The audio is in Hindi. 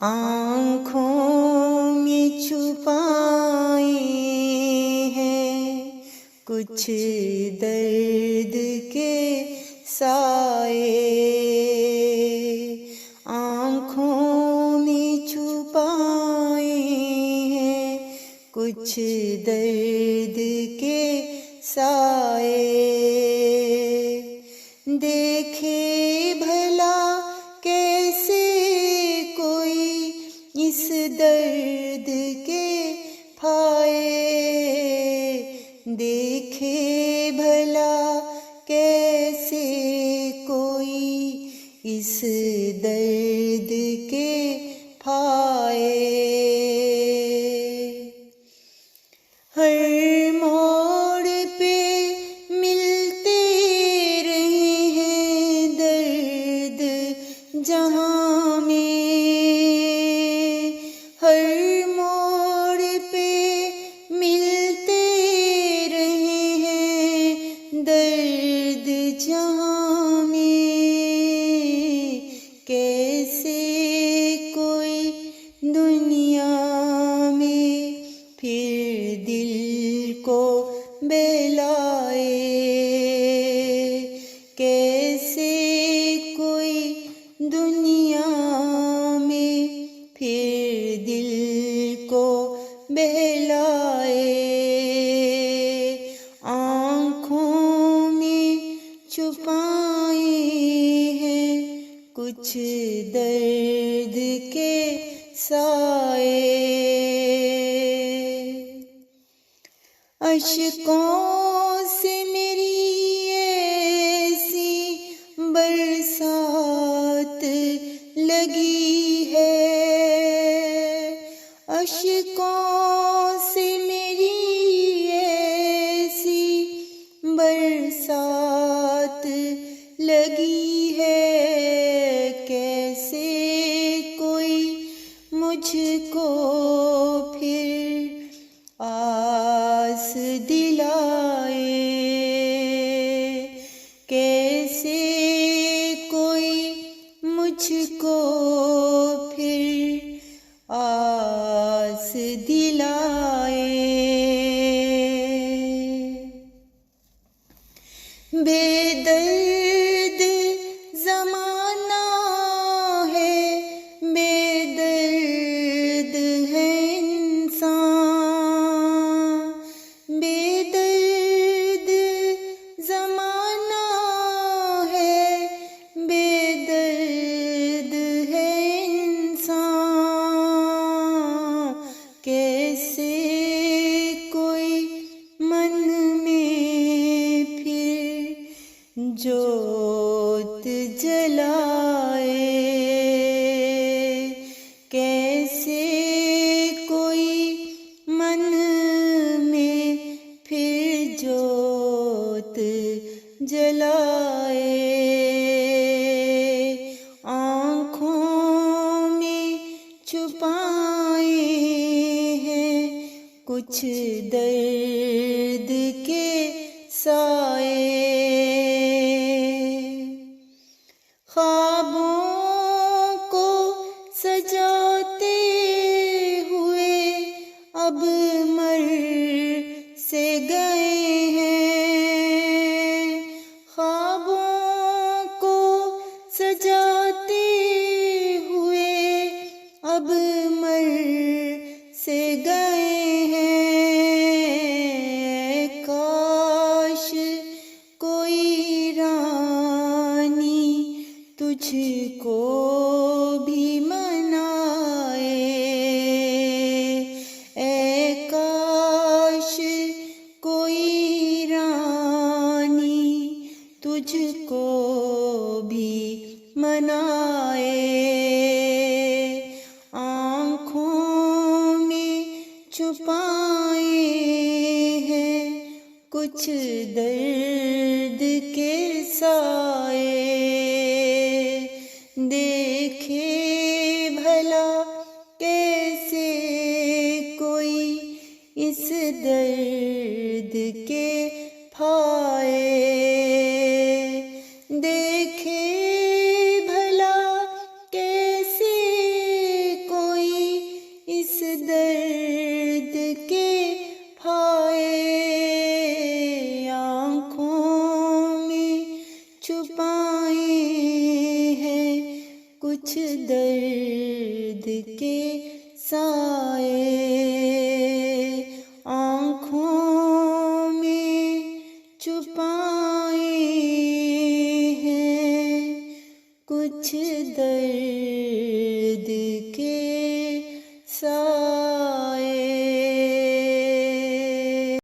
आँखों में छुपाए हैं कुछ दर्द के साए। आँखों में छुपाए हैं कुछ दर्द के साए। देखे भला कैसे कोई इस दर्द के फाये। देखे भला कैसे कोई इस दर्द के फाये। हर मोड़ पे मिलते रहे हैं दर्द जहाँ में। हर मोड़ पे मिलते रहे हैं दर्द जहाँ में। कैसे कोई दुनिया में फिर दिल को बहलाए। कैसे कोई दुनिया में फिर दिल को बहलाए। आँखों में छुपाए हैं कुछ दर्द के साए। अश्कों से मेरी ऐसी बरसात लगी है। अश्कों से मेरी ऐसी बरसात लगी है। कैसे कोई मुझको फिर आस दिलाए। कैसे कोई मुझको फिर आस दिलाए। बेदर्द ज़माना है, बेदर्द है इंसान। बेदर्द ज़माना है, बेदर्द है इंसान। कैसे कोई मन में फिर जोत जलाए। कैसे कोई मन में फिर जोत जलाए। आँखों में छुपाए हैं कुछ दर्द के साए। ख्वाबों को सजाते हुए अब मर से गए हैं। ख्वाबों को सजाते हुए अब मर से गए हैं। काश कोई रानी तुझको भी मनाए। ऐ काश कोई रानी तुझको भी मनाए। आँखों में छुपाए हैं कुछ दर्द के साए। देखे भला कैसे कोई इस दर्द के फाये। देखे भला कैसे कुछ दर्द के साए आँखों में छुपाए हैं, कुछ दर्द के साए।